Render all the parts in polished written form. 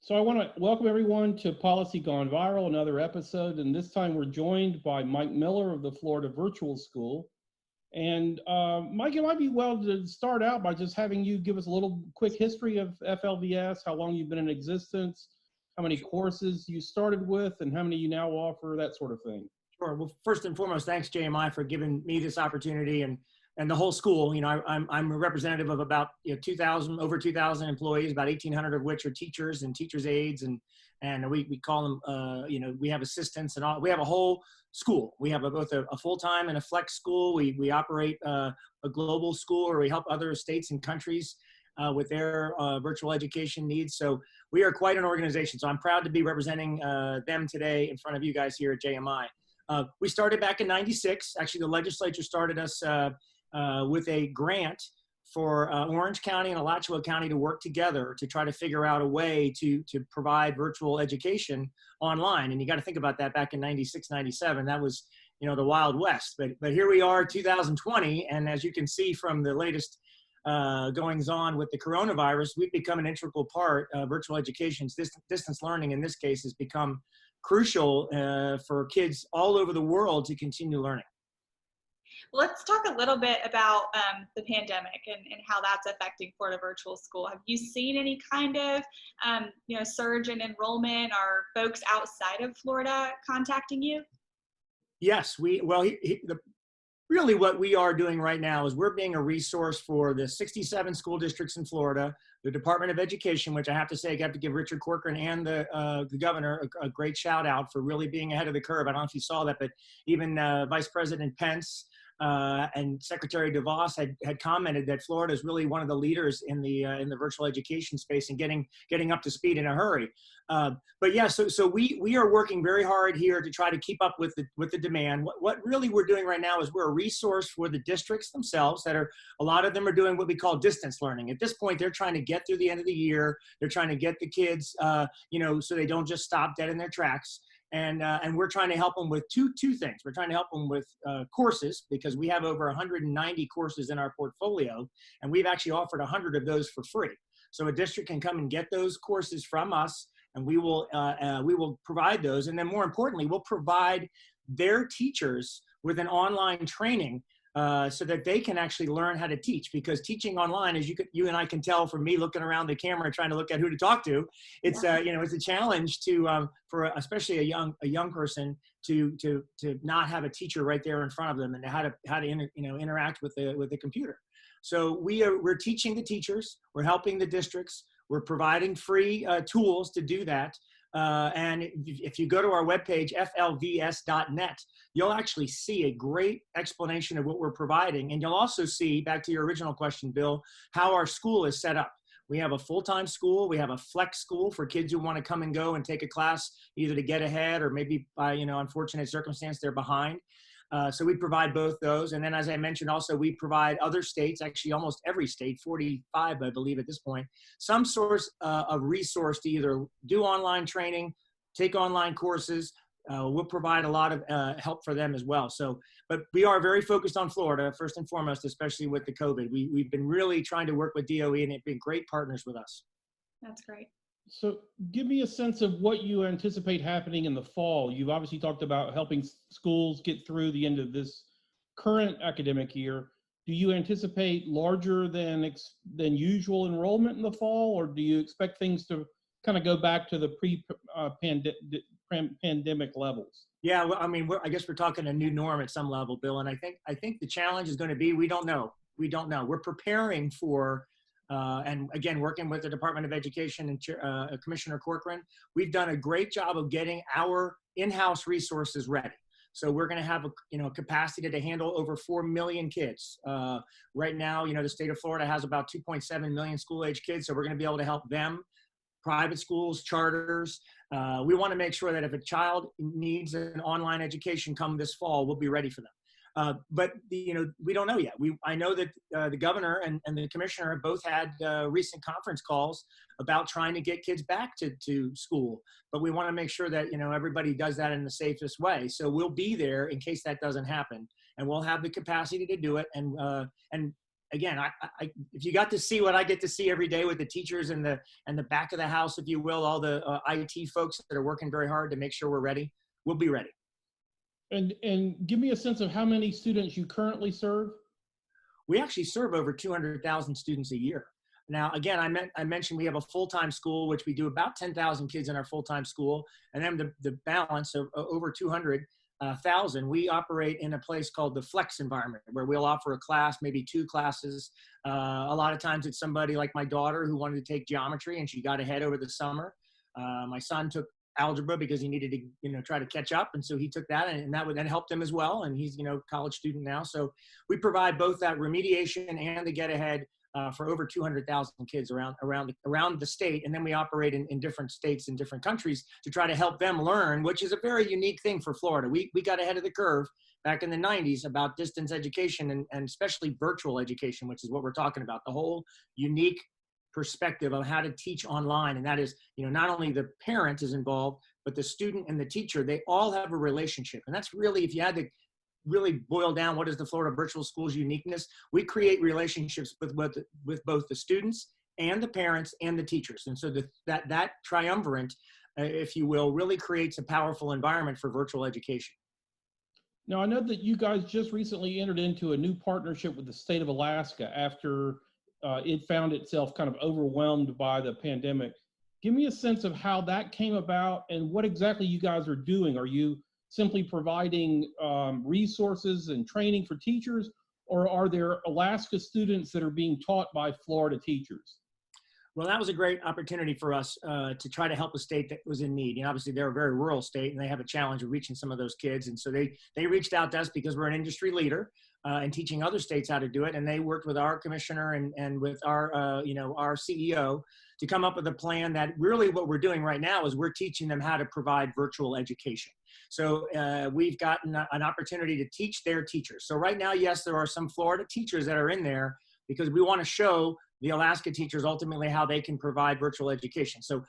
So I want to welcome everyone to Policy Gone Viral, another episode. And this time we're joined by Mike Miller of the Florida Virtual School. And Mike, it might be well to start out by just having you give us a little quick history of FLVS, how long you've been in existence, how many courses you started with, and how many you now offer, that sort of thing. Sure. Well, first and foremost, thanks JMI for giving me this opportunity and the whole school. I'm a representative of about over 2,000 employees, about 1,800 of which are teachers and teachers' aides, and we call them we have assistants and all. We have a whole school. We have both a full-time and a flex school. We operate a global school where we help other states and countries with their virtual education needs. So we are quite an organization. So I'm proud to be representing them today in front of you guys here at JMI. We started back in '96. Actually, the legislature started us with a grant for Orange County and Alachua County to work together to try to figure out a way to provide virtual education online. And you got to think about that back in '96, '97. That was, the Wild West. But here we are, 2020. And as you can see from the latest goings on with the coronavirus, we've become an integral part of virtual education. Distance learning, in this case, has become crucial for kids all over the world to continue learning. Let's talk a little bit about the pandemic and how that's affecting Florida Virtual School. Have you seen any kind of surge in enrollment? Are folks outside of Florida contacting you? Yes, really what we are doing right now is we're being a resource for the 67 school districts in Florida, the Department of Education, which I have to say, I got to give Richard Corcoran and the governor a great shout out for really being ahead of the curve. I don't know if you saw that, but even Vice President Pence and Secretary DeVos had commented that Florida is really one of the leaders in the virtual education space and getting up to speed in a hurry. But yeah, so we are working very hard here to try to keep up with the demand. What really we're doing right now is we're a resource for the districts themselves a lot of them are doing what we call distance learning. At this point, they're trying to get through the end of the year. They're trying to get the kids, so they don't just stop dead in their tracks. And we're trying to help them with two things. We're trying to help them with courses, because we have over 190 courses in our portfolio, and we've actually offered 100 of those for free. So a district can come and get those courses from us, and we will provide those. And then more importantly, we'll provide their teachers with an online training so that they can actually learn how to teach. Because teaching online, as you and I can tell from me looking around the camera trying to look at who to talk to, it's it's a challenge for especially a young person to not have a teacher right there in front of them and how to interact with the computer. So we're teaching the teachers, we're helping the districts, we're providing free tools to do that. And if you go to our webpage, flvs.net, you'll actually see a great explanation of what we're providing. And you'll also see, back to your original question, Bill, how our school is set up. We have a full-time school. We have a flex school for kids who want to come and go and take a class either to get ahead or maybe by, unfortunate circumstance, they're behind. So we provide both those. And then, as I mentioned, also, we provide other states, actually almost every state, 45, I believe at this point, some source of resource to either do online training, take online courses. We'll provide a lot of help for them as well. But we are very focused on Florida, first and foremost, especially with the COVID. We've been really trying to work with DOE, and they've been great partners with us. That's great. So give me a sense of what you anticipate happening in the fall. You've obviously talked about helping schools get through the end of this current academic year. Do you anticipate larger than usual enrollment in the fall, or do you expect things to kind of go back to the pre-pandemic levels? Yeah, well, I guess we're talking a new norm at some level, Bill. And I think the challenge is going to be, we don't know. We're preparing for and again, working with the Department of Education and Commissioner Corcoran, we've done a great job of getting our in-house resources ready. So we're going to have a capacity to handle over 4 million kids. Right now, the state of Florida has about 2.7 million school-age kids, so we're going to be able to help them, private schools, charters. We want to make sure that if a child needs an online education come this fall, we'll be ready for them. But we don't know yet. I know that the governor and the commissioner have both had recent conference calls about trying to get kids back to school. But we want to make sure that everybody does that in the safest way. So we'll be there in case that doesn't happen, and we'll have the capacity to do it. And again, if you got to see what I get to see every day with the teachers and the back of the house, if you will, all the IT folks that are working very hard to make sure we're ready, we'll be ready. And give me a sense of how many students you currently serve. We actually serve over 200,000 students a year. Now, again, I mentioned we have a full-time school, which we do about 10,000 kids in our full-time school, and then the balance of over 200,000, we operate in a place called the flex environment, where we'll offer a class, maybe 2 classes. A lot of times it's somebody like my daughter who wanted to take geometry and she got ahead over the summer. My son took algebra because he needed to, try to catch up. And so he took that, and that would then help him as well. And he's, college student now. So we provide both that remediation and the get ahead for over 200,000 kids around the state. And then we operate in different states and different countries to try to help them learn, which is a very unique thing for Florida. We got ahead of the curve back in the 90s about distance education and especially virtual education, which is what we're talking about, the whole unique perspective of how to teach online. And that is, not only the parent is involved, but the student and the teacher, they all have a relationship. And that's really, if you had to really boil down what is the Florida Virtual School's uniqueness, we create relationships with both the students and the parents and the teachers. And so that triumvirate, if you will, really creates a powerful environment for virtual education. Now, I know that you guys just recently entered into a new partnership with the state of Alaska after it found itself kind of overwhelmed by the pandemic. Give me a sense of how that came about and what exactly you guys are doing. Are you simply providing resources and training for teachers, or are there Alaska students that are being taught by Florida teachers? Well, that was a great opportunity for us to try to help a state that was in need. Obviously, they're a very rural state, and they have a challenge of reaching some of those kids. And so they reached out to us because we're an industry leader in teaching other states how to do it. And they worked with our commissioner and with our, our CEO to come up with a plan that really what we're doing right now is we're teaching them how to provide virtual education. So we've gotten an opportunity to teach their teachers. So right now, yes, there are some Florida teachers that are in there because we want to show the Alaska teachers ultimately how they can provide virtual education. So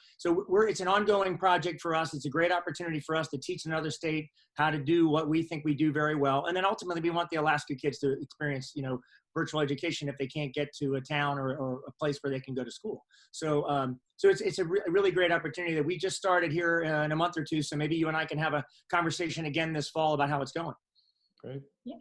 it's an ongoing project for us. It's a great opportunity for us to teach another state how to do what we think we do very well. And then ultimately we want the Alaska kids to experience, virtual education if they can't get to a town or a place where they can go to school. So it's a really great opportunity that we just started here in a month or two. So maybe you and I can have a conversation again this fall about how it's going. Great. Yeah.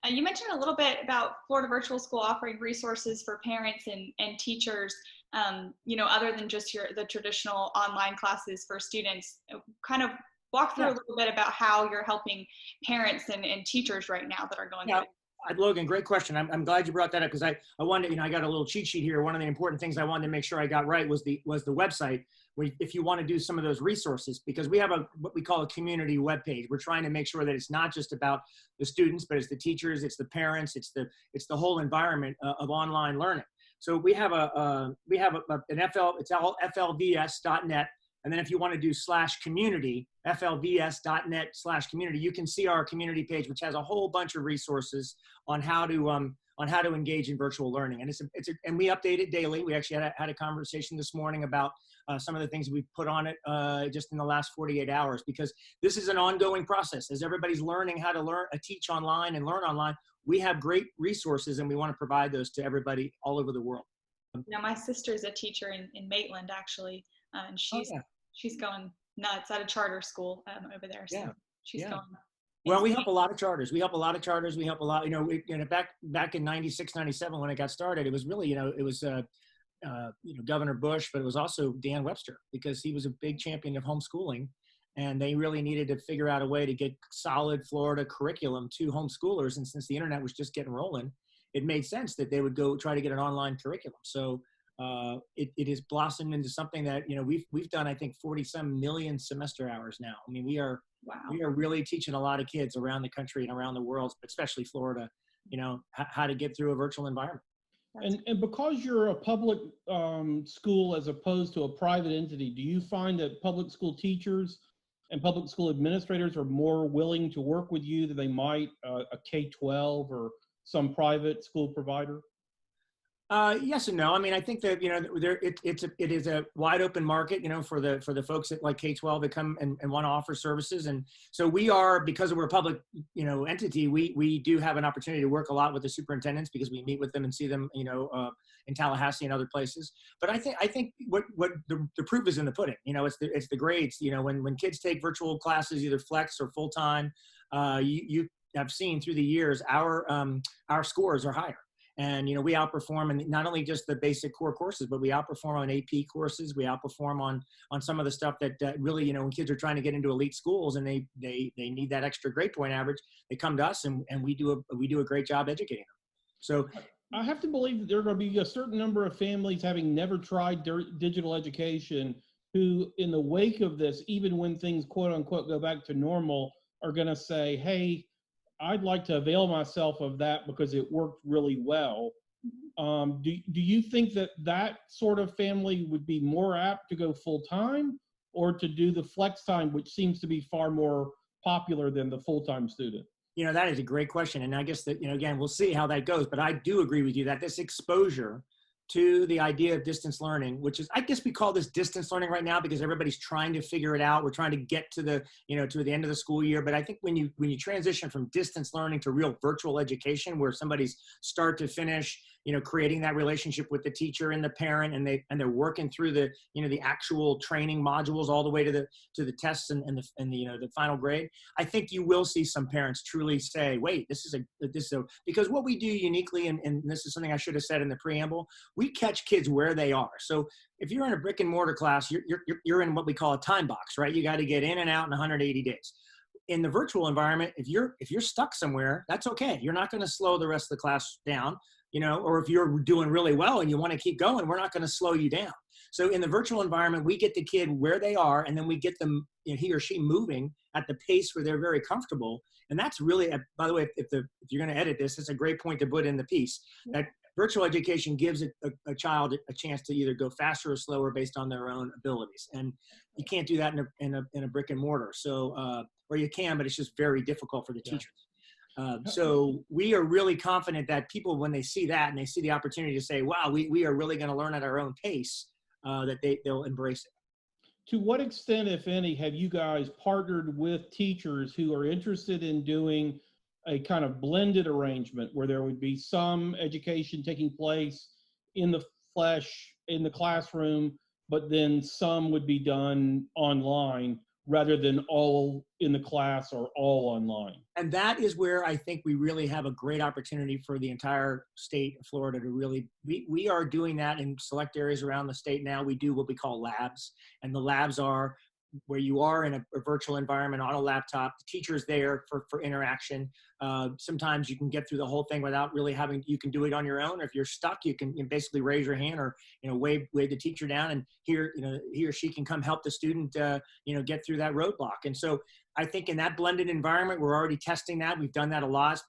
You mentioned a little bit about Florida Virtual School offering resources for parents and teachers, other than just the traditional online classes for students. Kind of walk through a little bit about how you're helping parents and teachers right now that are going through it. Logan, great question. I'm glad you brought that up because I wanted, I got a little cheat sheet here. One of the important things I wanted to make sure I got right was the website. If you want to do some of those resources, because we have what we call a community webpage. We're trying to make sure that it's not just about the students, but it's the teachers, it's the parents, it's the whole environment of online learning. So we have an it's all flvs.net. And then if you want to do /community, flvs.net/community, you can see our community page, which has a whole bunch of resources on how to engage in virtual learning. And and we update it daily. We actually had a conversation this morning about some of the things we've put on it just in the last 48 hours, because this is an ongoing process. As everybody's learning how to teach online and learn online, we have great resources and we want to provide those to everybody all over the world. Now, my sister's a teacher in Maitland, actually, and she's going nuts at a charter school over there. So she's going. Well, we help a lot of charters. We help a lot, back in 96, 97, when it got started, it was really, it was, Governor Bush, but it was also Dan Webster, because he was a big champion of homeschooling, and they really needed to figure out a way to get solid Florida curriculum to homeschoolers. And since the internet was just getting rolling, it made sense that they would go try to get an online curriculum. So it has blossomed into something that, we've done, I think, 40-some million semester hours now. I mean, we are really teaching a lot of kids around the country and around the world, but especially Florida, how to get through a virtual environment. And because you're a public school as opposed to a private entity, do you find that public school teachers and public school administrators are more willing to work with you than they might a K-12 or some private school provider? Yes and no. I mean, I think that, it is a wide open market, for the folks at like K-12 that come and want to offer services. And so we are, because we're a public, entity, we do have an opportunity to work a lot with the superintendents because we meet with them and see them, in Tallahassee and other places. But I think what the proof is in the pudding. It's the grades. When kids take virtual classes, either flex or full time, you have seen through the years our scores are higher. And, we outperform in not only just the basic core courses, but we outperform on AP courses. We outperform on some of the stuff that really, when kids are trying to get into elite schools and they need that extra grade point average, they come to us and we do a great job educating them. So I have to believe that there are going to be a certain number of families having never tried digital education who, in the wake of this, even when things quote unquote go back to normal, are going to say, hey, I'd like to avail myself of that because it worked really well. Do you think that sort of family would be more apt to go full time or to do the flex time, which seems to be far more popular than the full time student? That is a great question. And I guess that, again, we'll see how that goes. But I do agree with you that this exposure to the idea of distance learning, which is, I guess we call this distance learning right now because everybody's trying to figure it out. We're trying to get to the, to the end of the school year. But I think when you transition from distance learning to real virtual education, where somebody's start to finish, creating that relationship with the teacher and the parent, and they're working through the, the actual training modules all the way to the tests and the final grade. I think you will see some parents truly say, wait, this is because what we do uniquely, and this is something I should have said in the preamble, we catch kids where they are. So if you're in a brick and mortar class, you're in what we call a time box, right? You got to get in and out in 180 days. In the virtual environment, if you're stuck somewhere, that's okay. You're not going to slow the rest of the class down, or if you're doing really well and you want to keep going, we're not going to slow you down. So in the virtual environment, we get the kid where they are, and then we get them, he or she moving at the pace where they're very comfortable. And that's really, by the way, if you're going to edit this, it's a great point to put in the piece that virtual education gives a child a chance to either go faster or slower based on their own abilities. And you can't do that in a brick and mortar. So, or you can, but it's just very difficult for the teachers. So we are really confident that people, when they see that and they see the opportunity to say, wow, we are really going to learn at our own pace, that they'll embrace it. To what extent, if any, have you guys partnered with teachers who are interested in doing a kind of blended arrangement where there would be some education taking place in the flesh, in the classroom, but then some would be done online rather than all in the class or all online? And that is where I think we really have a great opportunity for the entire state of Florida to really, we are doing that in select areas around the state now. We do what we call labs, and the labs are where you are in a virtual environment on a laptop, the teacher's there for interaction. Sometimes you can get through the whole thing without really you can do it on your own. Or if you're stuck, you can basically raise your hand or, wave the teacher down, and he or she can come help the student, get through that roadblock. And so I think in that blended environment, we're already testing that. We've done that a lot,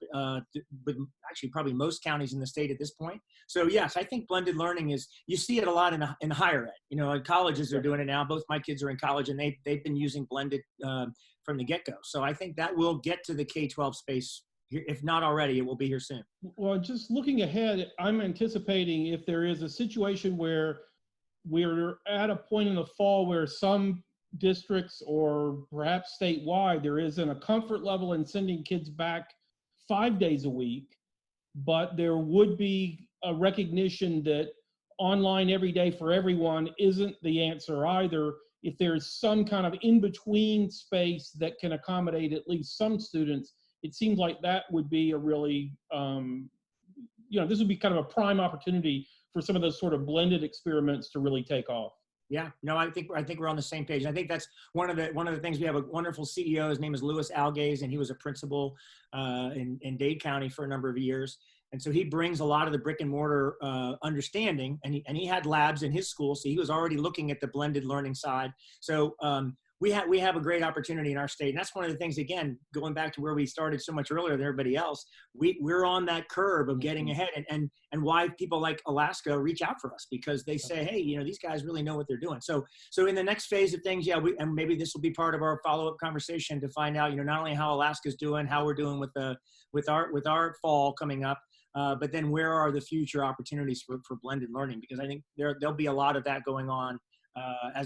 with actually probably most counties in the state at this point. So yes, I think blended learning you see it a lot in higher ed. In colleges they're doing it now. Both my kids are in college, and they've been using blended from the get-go. So I think that will get to the K-12 space. If not already, it will be here soon. Well, just looking ahead, I'm anticipating if there is a situation where we're at a point in the fall where some districts or perhaps statewide, there isn't a comfort level in sending kids back 5 days a week, but there would be a recognition that online every day for everyone isn't the answer either. If there's some kind of in-between space that can accommodate at least some students, it seems like that would be a really, this would be kind of a prime opportunity for some of those sort of blended experiments to really take off. Yeah, no, I think we're on the same page. I think that's one of the things. We have a wonderful CEO. His name is Louis Algaze, and he was a principal in Dade County for a number of years. And so he brings a lot of the brick and mortar understanding, and he had labs in his school, so he was already looking at the blended learning side. So we have a great opportunity in our state. And that's one of the things, again, going back to where we started so much earlier than everybody else, we're on that curve of getting ahead, and why people like Alaska reach out for us, because they say, hey, you know, these guys really know what they're doing. So in the next phase of things, yeah, and maybe this will be part of our follow-up conversation to find out, you know, not only how Alaska's doing, how we're doing with our fall coming up, but then where are the future opportunities for blended learning? Because I think there'll be a lot of that going on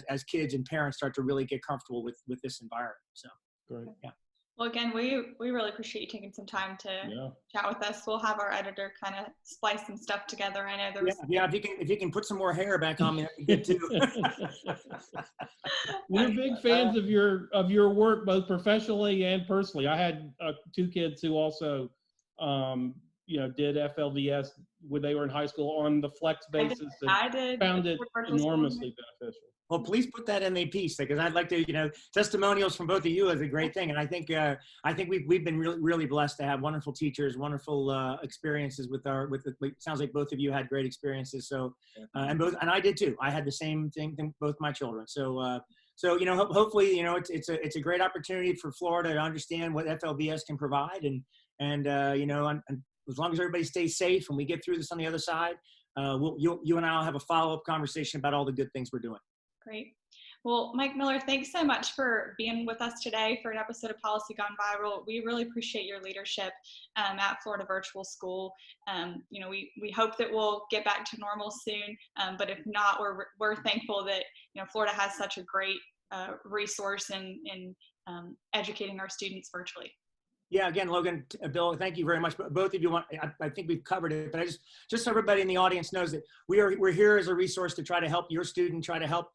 as kids and parents start to really get comfortable with this environment. So Great. Yeah. Well, again, we really appreciate you taking some time to chat with us. We'll have our editor kind of splice some stuff together. I know there was if you can put some more hair back on me, that'd be good too. We're big fans of your work, both professionally and personally. I had 2 kids who also did FLDS when they were in high school on the flex basis. I did. Found it enormously beneficial. Well, please put that in the piece, because I'd like to, testimonials from both of you is a great thing. And I think we've been really, really blessed to have wonderful teachers, wonderful experiences it sounds like both of you had great experiences. So, and I did too. I had the same thing, both my children. So, hopefully, it's a great opportunity for Florida to understand what FLVS can provide. And as long as everybody stays safe and we get through this on the other side, you and I will have a follow-up conversation about all the good things we're doing. Great. Well, Mike Miller, thanks so much for being with us today for an episode of Policy Gone Viral. We really appreciate your leadership at Florida Virtual School. We hope that we'll get back to normal soon, but if not, we're thankful that Florida has such a great resource in educating our students virtually. Yeah, again, Logan, Bill, thank you very much. Both of you, I think we've covered it, but just so everybody in the audience knows that we're here as a resource to try to help your student, try to help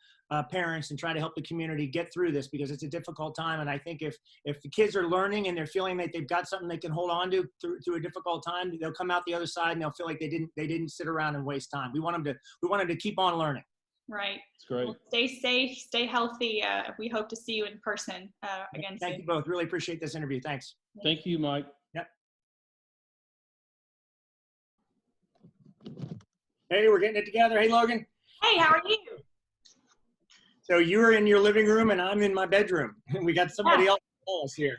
parents, and try to help the community get through this, because it's a difficult time. And I think if the kids are learning and they're feeling that they've got something they can hold on to through a difficult time, they'll come out the other side and they'll feel like they didn't sit around and waste time. We want them to keep on learning. Right. It's great. Well, stay safe, stay healthy. We hope to see you in person again soon. Thank you both. Really appreciate this interview. Thanks. Thank you, Mike. Yep. Hey, we're getting it together. Hey, Logan. Hey, how are you? So you're in your living room and I'm in my bedroom. We got somebody else here.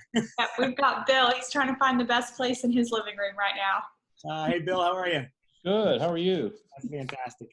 We've got Bill. He's trying to find the best place in his living room right now. Hey, Bill, how are you? Good. How are you? That's fantastic.